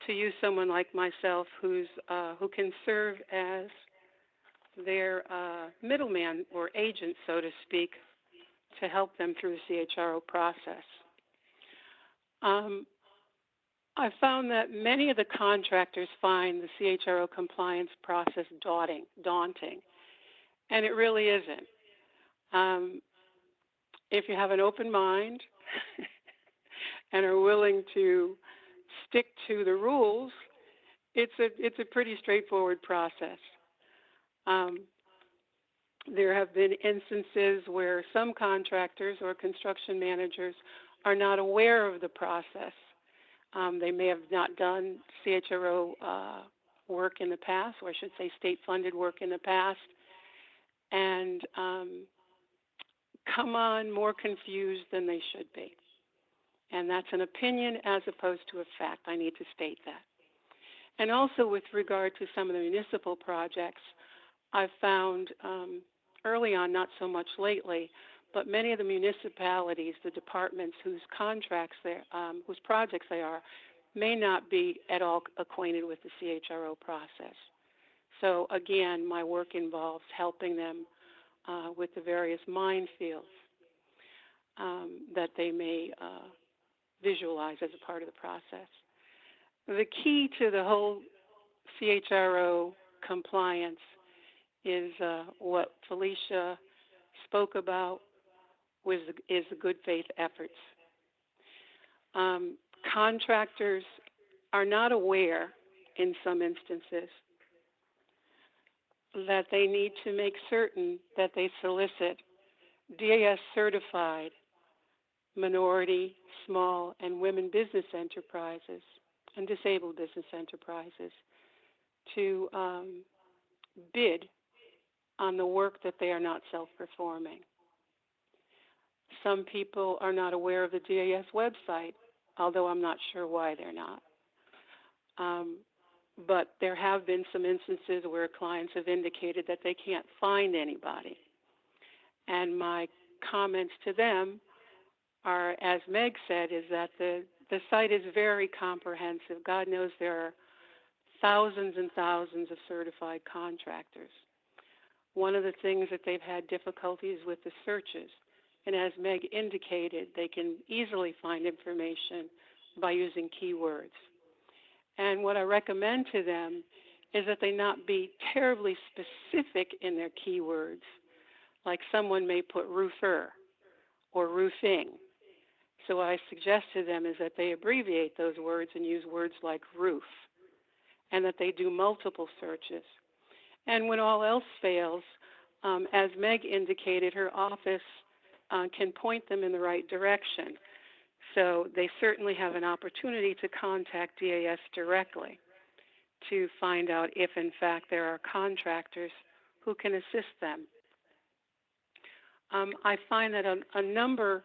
S5: to use someone like myself who can serve as their middleman or agent, so to speak, to help them through the CHRO process. I found that many of the contractors find the CHRO compliance process daunting, and it really isn't. If you have an open mind and are willing to stick to the rules, it's a pretty straightforward process. There have been instances where some contractors or construction managers are not aware of the process. They may have not done CHRO work in the past, or I should say state-funded work in the past, and come on more confused than they should be. And that's an opinion as opposed to a fact. I need to state that. And also with regard to some of the municipal projects, I've found early on, not so much lately, but many of the municipalities, the departments whose contracts whose projects they are, may not be at all acquainted with the CHRO process. So again, my work involves helping them with the various minefields that they may visualize as a part of the process. The key to the whole CHRO compliance is what Felicia spoke about, is the good faith efforts. Contractors are not aware, in some instances, that they need to make certain that they solicit DAS certified minority, small, and women business enterprises and disabled business enterprises to bid on the work that they are not self-performing. Some people are not aware of the DAS website, although I'm not sure why they're not. But there have been some instances where clients have indicated that they can't find anybody. And my comments to them are, as Meg said, is that the site is very comprehensive. God knows there are thousands and thousands of certified contractors. One of the things that they've had difficulties with the searches, and as Meg indicated, they can easily find information by using keywords. And what I recommend to them is that they not be terribly specific in their keywords. Like someone may put roofer or roofing. So what I suggest to them is that they abbreviate those words and use words like roof, and that they do multiple searches. And when all else fails, as Meg indicated, her office can point them in the right direction. So they certainly have an opportunity to contact DAS directly to find out if, in fact, there are contractors who can assist them. I find that a number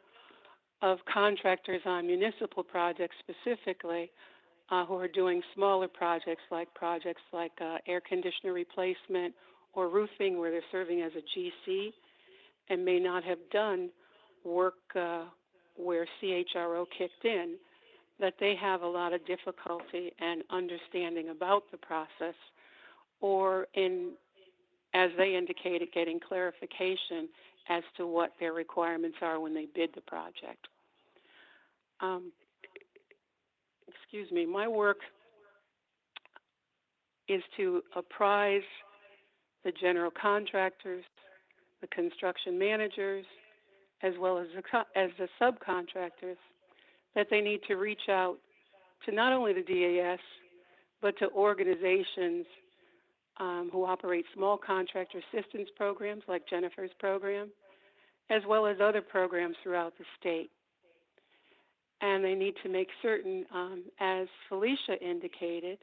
S5: of contractors on municipal projects specifically who are doing smaller projects like air conditioner replacement or roofing where they're serving as a GC and may not have done work where CHRO kicked in, that they have a lot of difficulty and understanding about the process, or as they indicated, getting clarification as to what their requirements are when they bid the project. Excuse me, my work is to apprise the general contractors, the construction managers, as well as the subcontractors, that they need to reach out to not only the DAS, but to organizations who operate small contractor assistance programs like Jennifer's program, as well as other programs throughout the state. And they need to make certain, as Felicia indicated,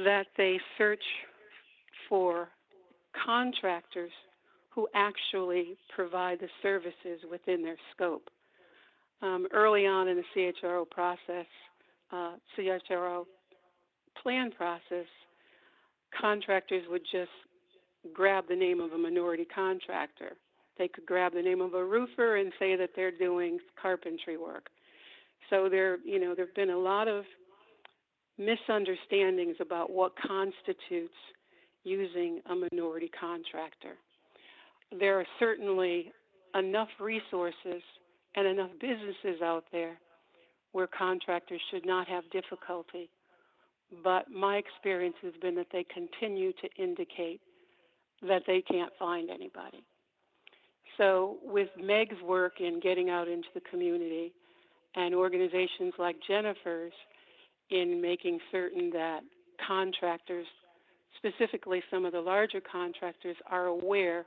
S5: that they search for contractors who actually provide the services within their scope. Early on in the CHRO process, CHRO plan process, contractors would just grab the name of a minority contractor. They could grab the name of a roofer and say that they're doing carpentry work. So there have been a lot of misunderstandings about what constitutes using a minority contractor. There are certainly enough resources and enough businesses out there where contractors should not have difficulty. But my experience has been that they continue to indicate that they can't find anybody. So with Meg's work in getting out into the community and organizations like Jennifer's in making certain that contractors, specifically some of the larger contractors, are aware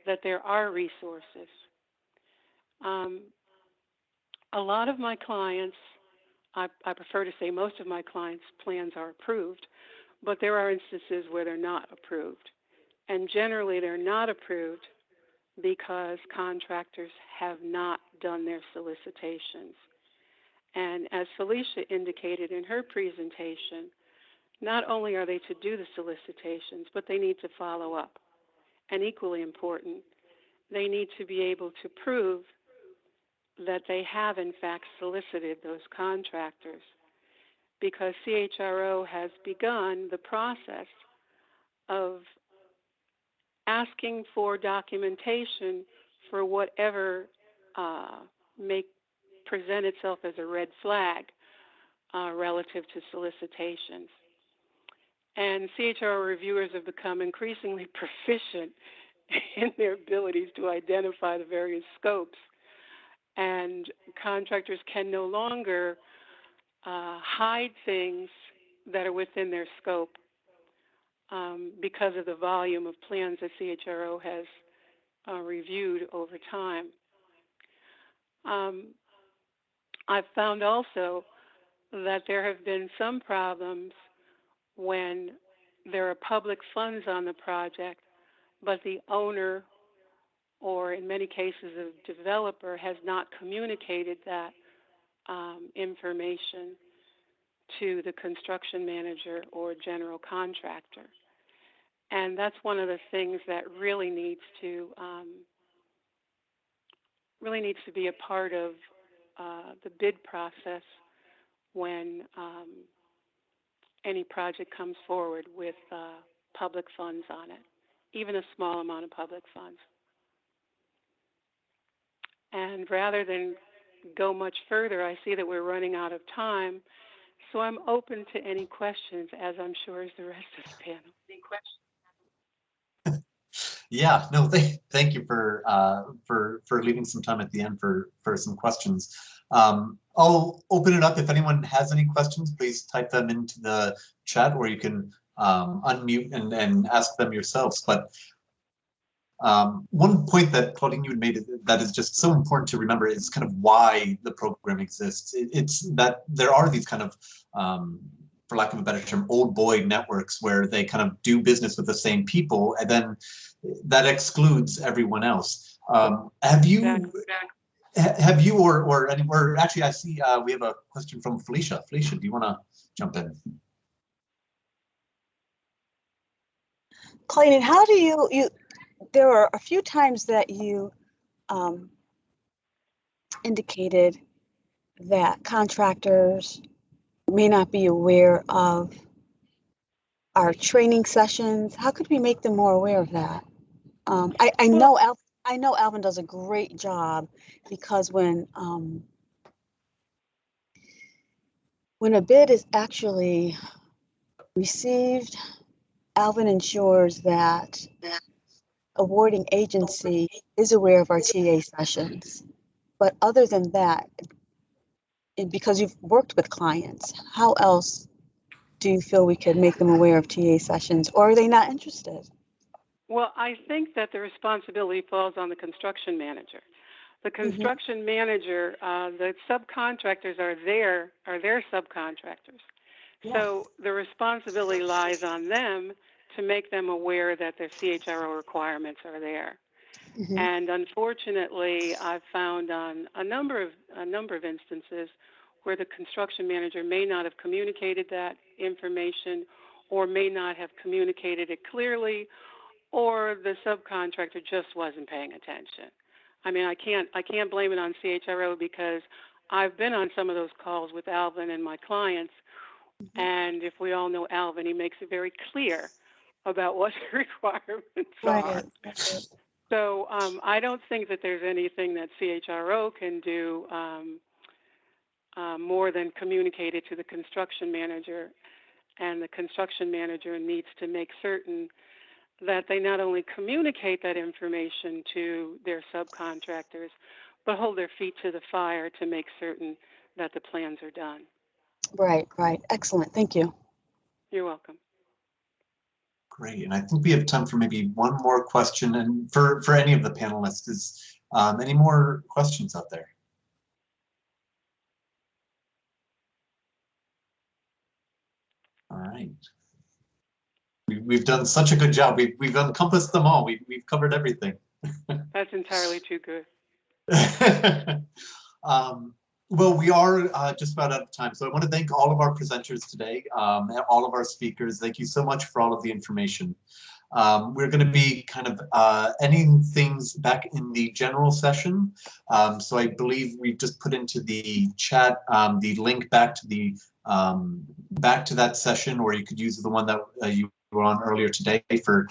S5: that there are resources. A lot of my clients, I prefer to say most of my clients' plans are approved, but there are instances where they're not approved. And generally they're not approved because contractors have not done their solicitations. And as Felicia indicated in her presentation, not only are they to do the solicitations, but they need to follow up. And equally important, they need to be able to prove that they have in fact solicited those contractors, because CHRO has begun the process of asking for documentation for whatever may present itself as a red flag relative to solicitations. And CHRO reviewers have become increasingly proficient in their abilities to identify the various scopes and contractors can no longer hide things that are within their scope because of the volume of plans that CHRO has reviewed over time. I've found also that there have been some problems when there are public funds on the project, but the owner, or in many cases a developer, has not communicated that information to the construction manager or general contractor. And that's one of the things that really needs to be a part of the bid process when any project comes forward with public funds on it, even a small amount of public funds. And rather than go much further, I see that we're running out of time, so I'm open to any questions, as I'm sure is the rest of the panel. Any questions?
S1: Yeah, no, thank you for leaving some time at the end for some questions. I'll open it up. If anyone has any questions, please type them into the chat, or you can unmute and ask them yourselves. But one point that Claudine, you had made that is just so important to remember is kind of why the program exists. It's that there are these kind of for lack of a better term, old boy networks where they kind of do business with the same people, and then that excludes everyone else. Have you, or actually, I see we have a question from Felicia. Felicia, do you want to jump in?
S3: Clayton, how do you, there are a few times that you indicated that contractors may not be aware of our training sessions. How could we make them more aware of that? I know Alvin does a great job, because when a bid is actually received, Alvin ensures that awarding agency is aware of our TA sessions. But other than that, and because you've worked with clients, how else do you feel we could make them aware of TA sessions, or are they not interested?
S5: Well, I think that the responsibility falls on the construction manager. The construction manager, the subcontractors are their subcontractors. Yes. So the responsibility lies on them to make them aware that their CHRO requirements are there. And unfortunately, I've found on a number of instances where the construction manager may not have communicated that information, or may not have communicated it clearly, or the subcontractor just wasn't paying attention. I mean, I can't blame it on CHRO, because I've been on some of those calls with Alvin and my clients, and if we all know Alvin, he makes it very clear about what the requirements are. So I don't think that there's anything that CHRO can do more than communicate it to the construction manager, and the construction manager needs to make certain that they not only communicate that information to their subcontractors, but hold their feet to the fire to make certain that the plans are done. Right.
S3: Excellent. Thank you.
S5: You're welcome.
S1: Great. And I think we have time for maybe one more question, and for any of the panelists. Is any more questions out there? All right. We've done such a good job. We've encompassed them all. We've covered everything.
S5: That's entirely too good.
S1: Well, we are just about out of time. So I want to thank all of our presenters today, all of our speakers. Thank you so much for all of the information. We're going to be kind of ending things back in the general session. So I believe we've just put into the chat the link back to that session, or you could use the one that you were on earlier today for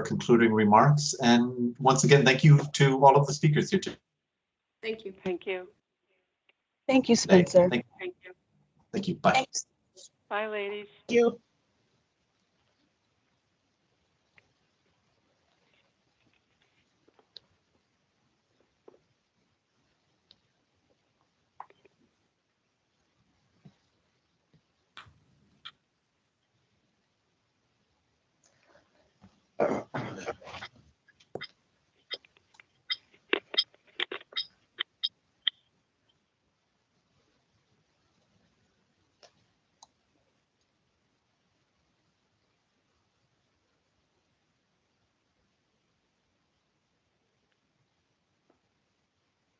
S1: concluding remarks. And once again, thank you to all of the speakers here today.
S4: Thank you.
S5: Thank you.
S3: Thank you, Spencer.
S1: Thank you. Bye.
S3: Thanks.
S5: Bye, ladies.
S7: Thank you.